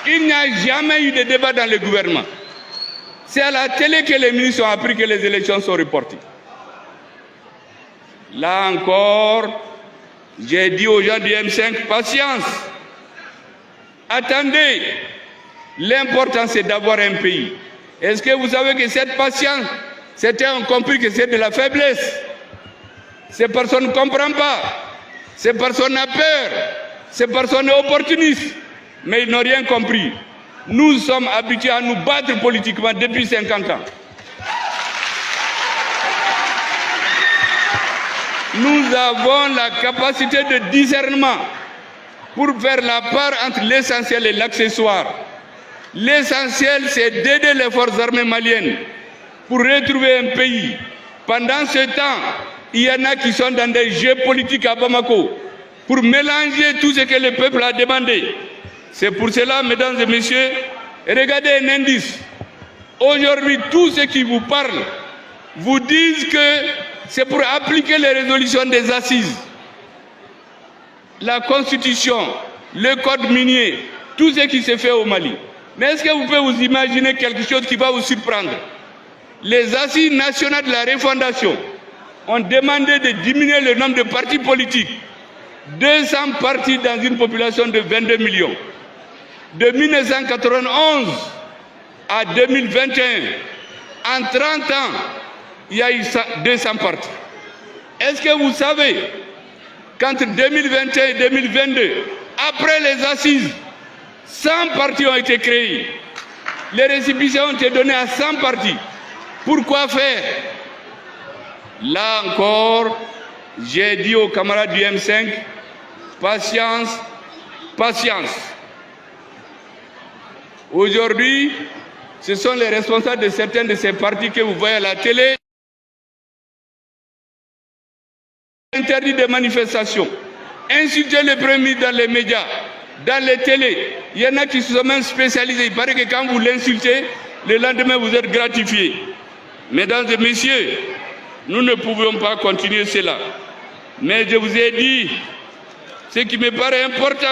Il n'y a jamais eu de débat dans le gouvernement. C'est à la télé que les ministres ont appris que les élections sont reportées. Là encore, j'ai dit aux gens du M5, patience. Attendez, l'important c'est d'avoir un pays. Est-ce que vous savez que cette patience, certains ont compris que c'est de la faiblesse. Ces personnes ne comprennent pas. Ces personnes ont peur. Ces personnes sont opportunistes. Mais ils n'ont rien compris. Nous sommes habitués à nous battre politiquement depuis 50 ans. Nous avons la capacité de discernement pour faire la part entre l'essentiel et l'accessoire. L'essentiel, c'est d'aider les forces armées maliennes pour retrouver un pays. Pendant ce temps, il y en a qui sont dans des jeux politiques à Bamako pour mélanger tout ce que le peuple a demandé. C'est pour cela, mesdames et messieurs, regardez un indice. Aujourd'hui, tous ceux qui vous parlent vous disent que c'est pour appliquer les résolutions des assises. La constitution, le code minier, tout ce qui se fait au Mali. Mais est-ce que vous pouvez vous imaginer quelque chose qui va vous surprendre? Les assises nationales de la refondation ont demandé de diminuer le nombre de partis politiques. 200 partis dans une population de 22 millions. De 1991 à 2021, en 30 ans, il y a eu 200 partis. Est-ce que vous savez qu'entre 2021 et 2022, après les assises, 100 partis ont été créés. Les récépissés ont été donnés à 100 partis. Pourquoi faire? Là encore, j'ai dit aux camarades du M5, patience, patience. Aujourd'hui, ce sont les responsables de certains de ces partis que vous voyez à la télé. Interdit de manifestations, insulter le Premier ministre dans les médias, dans les télés. Il y en a qui sont même spécialisés. Il paraît que quand vous l'insultez, le lendemain vous êtes gratifié. Mesdames et messieurs, nous ne pouvons pas continuer cela. Mais je vous ai dit, ce qui me paraît important,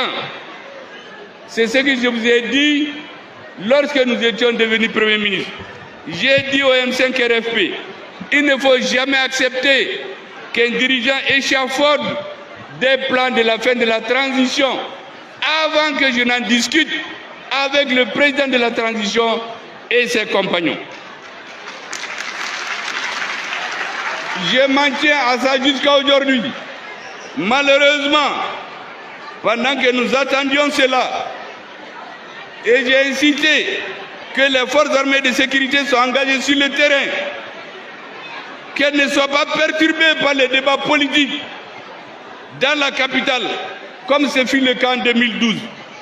c'est ce que je vous ai dit lorsque nous étions devenus Premier ministre. J'ai dit au M5 RFP, il ne faut jamais accepter qu'un dirigeant échafaude des plans de la fin de la transition avant que je n'en discute avec le président de la transition et ses compagnons. Je m'en tiens à ça jusqu'à aujourd'hui. Malheureusement, pendant que nous attendions cela, et j'ai incité que les forces armées de sécurité soient engagées sur le terrain, qu'elles ne soient pas perturbées par les débats politiques dans la capitale, comme ce fut le cas en 2012.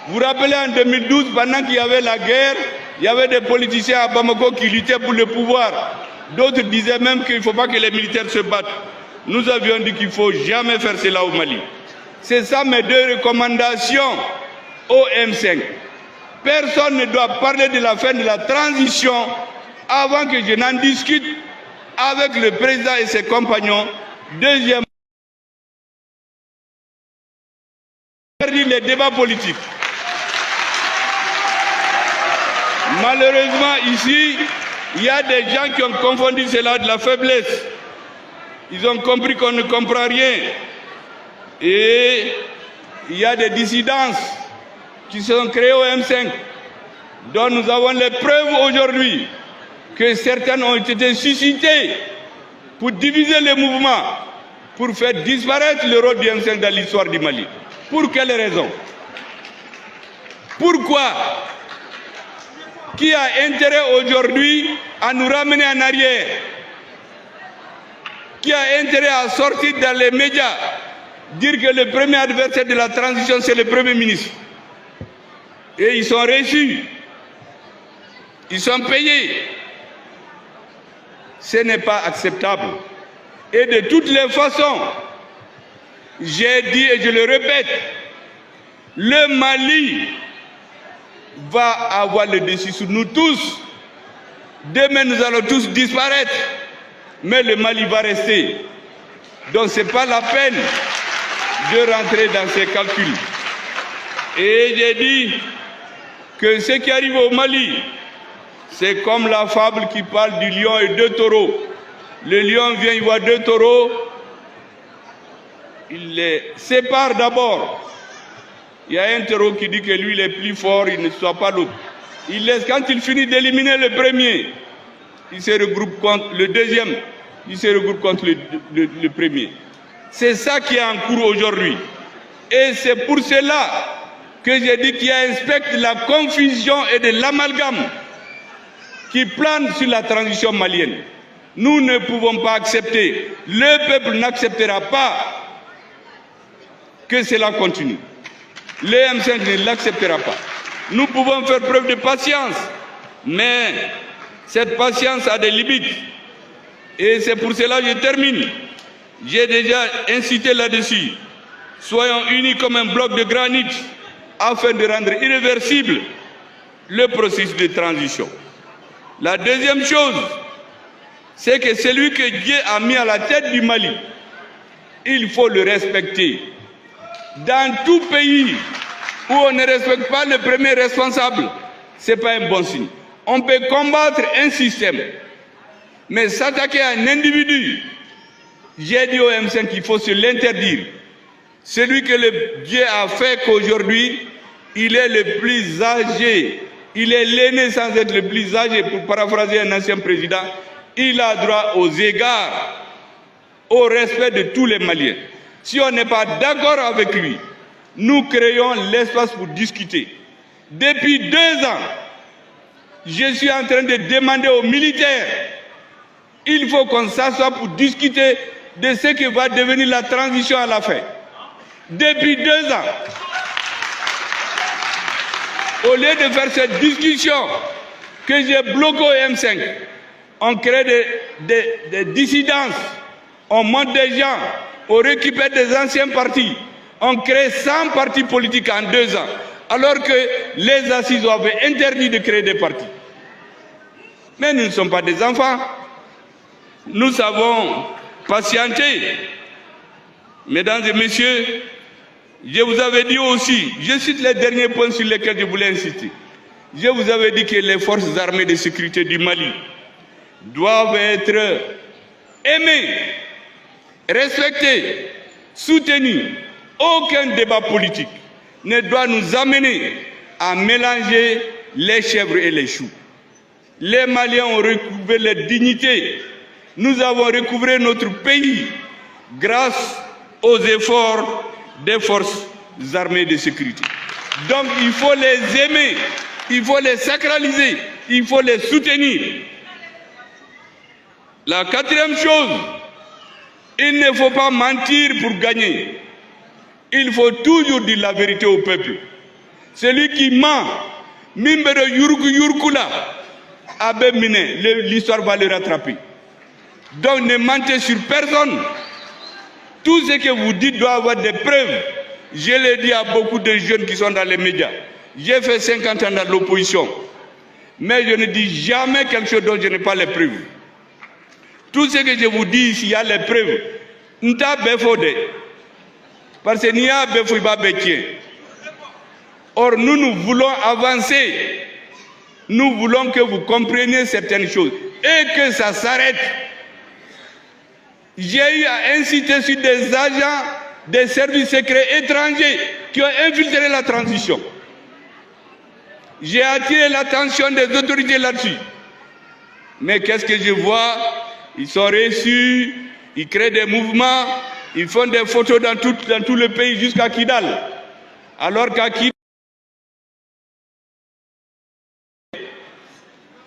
Vous vous rappelez, en 2012, pendant qu'il y avait la guerre, il y avait des politiciens à Bamako qui luttaient pour le pouvoir. D'autres disaient même qu'il ne faut pas que les militaires se battent. Nous avions dit qu'il ne faut jamais faire cela au Mali. C'est ça mes deux recommandations au M5. Personne ne doit parler de la fin de la transition avant que je n'en discute avec le président et ses compagnons. Deuxièmement, les débats politiques. Malheureusement, ici, il y a des gens qui ont confondu cela de la faiblesse. Ils ont compris qu'on ne comprend rien. Et il y a des dissidences qui se sont créées au M5, dont nous avons les preuves aujourd'hui que certaines ont été suscitées pour diviser les mouvements, pour faire disparaître le rôle du M5 dans l'histoire du Mali. Pour quelle raison? Pourquoi? Qui a intérêt aujourd'hui à nous ramener en arrière? Qui a intérêt à sortir dans les médias, dire que le premier adversaire de la transition, c'est le Premier ministre? Et ils sont reçus. Ils sont payés. Ce n'est pas acceptable. Et de toutes les façons, j'ai dit et je le répète, le Mali va avoir le dessus sur nous tous. Demain, nous allons tous disparaître, mais le Mali va rester. Donc, ce n'est pas la peine de rentrer dans ces calculs. Et j'ai dit que ce qui arrive au Mali, c'est comme la fable qui parle du lion et deux taureaux. Le lion vient, il voit deux taureaux, il les sépare d'abord. Il y a un taureau qui dit que lui, il est plus fort, il ne soit pas l'autre. Il laisse, quand il finit d'éliminer le premier, il se regroupe contre le deuxième, il se regroupe contre le premier. C'est ça qui est en cours aujourd'hui. Et c'est pour cela que j'ai dit qu'il y a un spectre de la confusion et de l'amalgame qui plane sur la transition malienne. Nous ne pouvons pas accepter, le peuple n'acceptera pas que cela continue. Le M5 ne l'acceptera pas. Nous pouvons faire preuve de patience, mais cette patience a des limites. Et c'est pour cela que je termine. J'ai déjà incité là-dessus. Soyons unis comme un bloc de granit afin de rendre irréversible le processus de transition. La deuxième chose, c'est que celui que Dieu a mis à la tête du Mali, il faut le respecter. Dans tout pays où on ne respecte pas le premier responsable, ce n'est pas un bon signe. On peut combattre un système, mais s'attaquer à un individu, j'ai dit au M5 qu'il faut se l'interdire. Celui que le Dieu a fait qu'aujourd'hui, il est le plus âgé, il est l'aîné sans être le plus âgé, pour paraphraser un ancien président, il a droit aux égards, au respect de tous les Maliens. Si on n'est pas d'accord avec lui, nous créons l'espace pour discuter. Depuis 2 ans, je suis en train de demander aux militaires, il faut qu'on s'assoie pour discuter de ce que va devenir la transition à la fin. Depuis 2 ans, au lieu de faire cette discussion que j'ai bloquée au M5, on crée des dissidences, on monte des gens, on récupère des anciens partis, on crée 100 partis politiques en 2 ans, alors que les assises avaient interdit de créer des partis. Mais nous ne sommes pas des enfants. Nous savons patienter. Mesdames et messieurs, je vous avais dit aussi, je cite les derniers points sur lesquels je voulais insister. Je vous avais dit que les forces armées de sécurité du Mali doivent être aimées, respectées, soutenues. Aucun débat politique ne doit nous amener à mélanger les chèvres et les choux. Les Maliens ont recouvré leur dignité. Nous avons recouvré notre pays grâce aux efforts des forces armées de sécurité. Donc il faut les aimer, il faut les sacraliser, il faut les soutenir. La 4e chose, il ne faut pas mentir pour gagner. Il faut toujours dire la vérité au peuple. Celui qui ment, Mimbero Yurku Yurkula, Abe Mine, l'histoire va le rattraper. Donc ne mentez sur personne. Tout ce que vous dites doit avoir des preuves. Je l'ai dit à beaucoup de jeunes qui sont dans les médias. J'ai fait 50 ans dans l'opposition. Mais je ne dis jamais quelque chose dont je n'ai pas les preuves. Tout ce que je vous dis ici, il y a les preuves. Nta befode. Parce que n'y a befouiba betien. Or, nous voulons avancer. Nous voulons que vous compreniez certaines choses. Et que ça s'arrête. J'ai eu à inciter sur des agents des services secrets étrangers qui ont infiltré la transition. J'ai attiré l'attention des autorités là-dessus. Mais qu'est-ce que je vois? Ils sont reçus, ils créent des mouvements, ils font des photos dans tout le pays jusqu'à Kidal. Alors qu'à Kidal,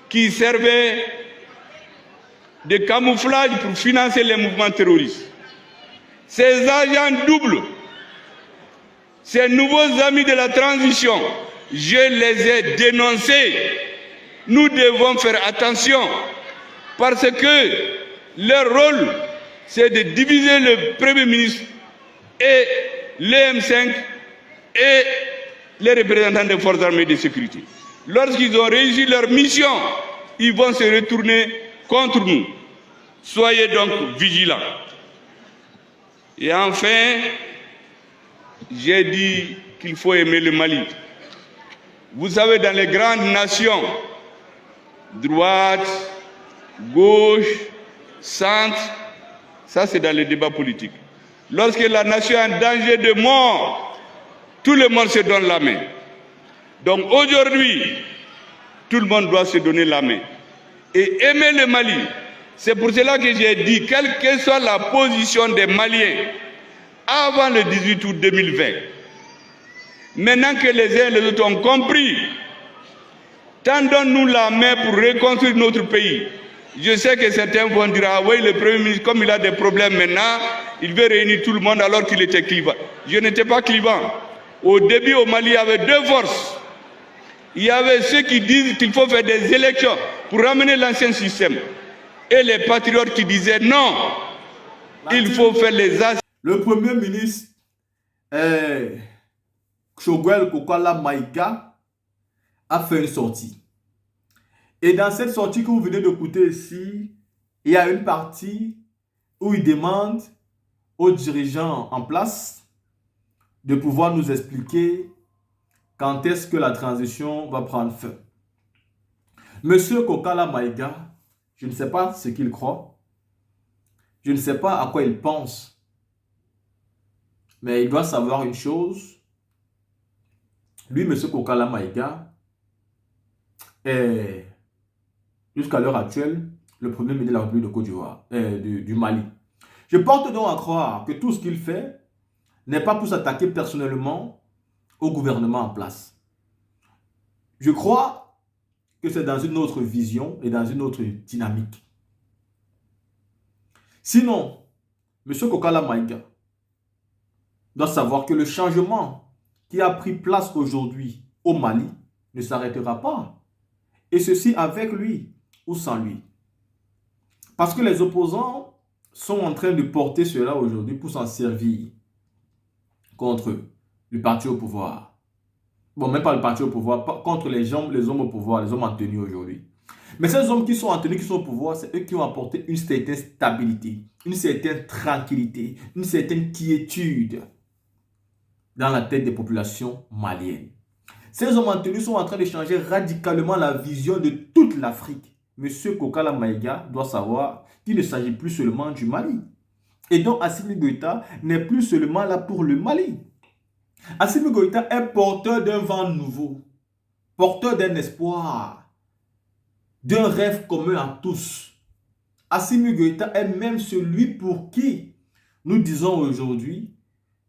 qui servait de camouflage pour financer les mouvements terroristes. Ces agents doubles, ces nouveaux amis de la transition, je les ai dénoncés. Nous devons faire attention parce que leur rôle, c'est de diviser le Premier ministre et le M5 et les représentants des forces armées de sécurité. Lorsqu'ils ont réussi leur mission, ils vont se retourner contre nous. Soyez donc vigilants. Et enfin, j'ai dit qu'il faut aimer le Mali. Vous savez, dans les grandes nations, droite, gauche, centre, ça c'est dans le débat politique. Lorsque la nation est en danger de mort, tout le monde se donne la main. Donc aujourd'hui, tout le monde doit se donner la main et aimer le Mali. C'est pour cela que j'ai dit, quelle que soit la position des Maliens avant le 18 août 2020, maintenant que les uns et les autres ont compris, tendons-nous la main pour reconstruire notre pays. Je sais que certains vont dire, ah oui, le Premier ministre, comme il a des problèmes maintenant, il veut réunir tout le monde alors qu'il était clivant. Je n'étais pas clivant. Au début, au Mali, il y avait deux forces. Il y avait ceux qui disent qu'il faut faire des élections pour ramener l'ancien système. Et les patriotes qui disaient non, il faut faire les actes. Le Premier ministre, Choguel Kokala Maïga, a fait une sortie. Et dans cette sortie que vous venez d'écouter ici, il y a une partie où il demande aux dirigeants en place de pouvoir nous expliquer quand est-ce que la transition va prendre fin. Monsieur Kokala Maïga, je ne sais pas ce qu'il croit, je ne sais pas à quoi il pense, mais il doit savoir une chose. Lui, monsieur Kokala Maïga, est jusqu'à l'heure actuelle le premier ministre de la République de Côte d'Ivoire, du Mali. Je porte donc à croire que tout ce qu'il fait n'est pas pour s'attaquer personnellement au gouvernement en place. Je crois que c'est dans une autre vision et dans une autre dynamique. Sinon, M. Kokala Maïga doit savoir que le changement qui a pris place aujourd'hui au Mali ne s'arrêtera pas. Et ceci avec lui ou sans lui. Parce que les opposants sont en train de porter cela aujourd'hui pour s'en servir contre le parti au pouvoir. Bon, même pas le parti au pouvoir, contre les hommes au pouvoir, les hommes en tenue aujourd'hui. Mais ces hommes qui sont en tenue, qui sont au pouvoir, c'est eux qui ont apporté une certaine stabilité, une certaine tranquillité, une certaine quiétude dans la tête des populations maliennes. Ces hommes en tenue sont en train de changer radicalement la vision de toute l'Afrique. Monsieur Kokala Maïga doit savoir qu'il ne s'agit plus seulement du Mali. Et donc Assimi Goïta n'est plus seulement là pour le Mali. Assimi Goïta est porteur d'un vent nouveau, porteur d'un espoir, d'un rêve commun à tous. Assimi Goïta est même celui pour qui nous disons aujourd'hui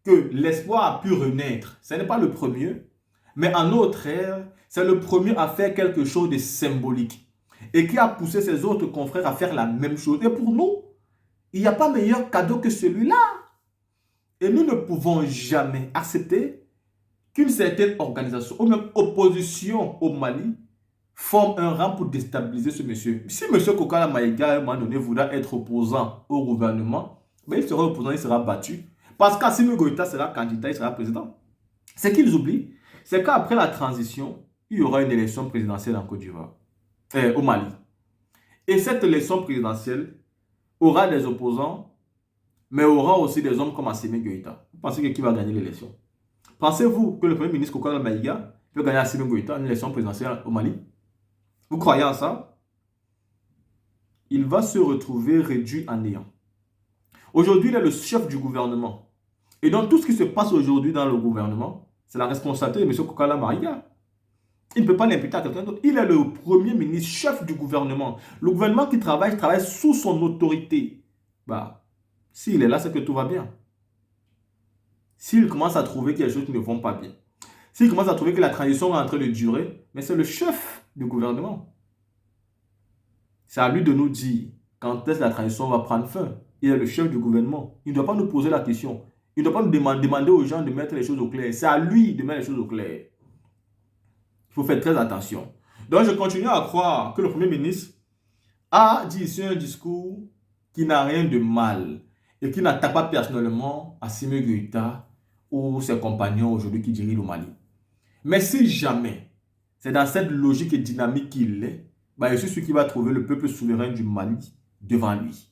que l'espoir a pu renaître. Ce n'est pas le premier, mais en notre ère, c'est le premier à faire quelque chose de symbolique et qui a poussé ses autres confrères à faire la même chose. Et pour nous, il n'y a pas meilleur cadeau que celui-là. Et nous ne pouvons jamais accepter qu'une certaine organisation ou même opposition au Mali forme un rang pour déstabiliser ce monsieur. Si M. Kokala Maïga, à un moment donné, voudra être opposant au gouvernement, ben il sera opposant, il sera battu. Parce qu'Assimi Goïta sera candidat, il sera président. Ce qu'ils oublient, c'est qu'après la transition, il y aura une élection présidentielle en Côte d'Ivoire, au Mali. Et cette élection présidentielle aura des opposants, mais aura aussi des hommes comme Assimi Goïta. Vous pensez que qui va gagner l'élection? Pensez-vous que le premier ministre Kokala Maïga peut gagner Assimi Goïta une élection présidentielle au Mali? Vous croyez en ça? Il va se retrouver réduit en néant. Aujourd'hui, il est le chef du gouvernement. Et donc, tout ce qui se passe aujourd'hui dans le gouvernement, c'est la responsabilité de M. Kokala Maïga. Il ne peut pas l'imputer à quelqu'un d'autre. Il est le premier ministre, chef du gouvernement. Le gouvernement qui travaille sous son autorité. Bah, s'il est là, c'est que tout va bien. S'il commence à trouver qu'il y a des choses qui ne vont pas bien, s'il commence à trouver que la transition est en train de durer, mais c'est le chef du gouvernement. C'est à lui de nous dire quand est-ce que la transition va prendre fin. Il est le chef du gouvernement. Il ne doit pas nous poser la question. Il ne doit pas nous demander aux gens de mettre les choses au clair. C'est à lui de mettre les choses au clair. Il faut faire très attention. Donc, je continue à croire que le Premier ministre a dit ici un discours qui n'a rien de mal et qui n'attaque pas personnellement Assimi Goïta ou ses compagnons aujourd'hui qui dirigent le Mali. Mais si jamais c'est dans cette logique et dynamique qu'il est, bah, je suis sûr qu'il va trouver le peuple souverain du Mali devant lui.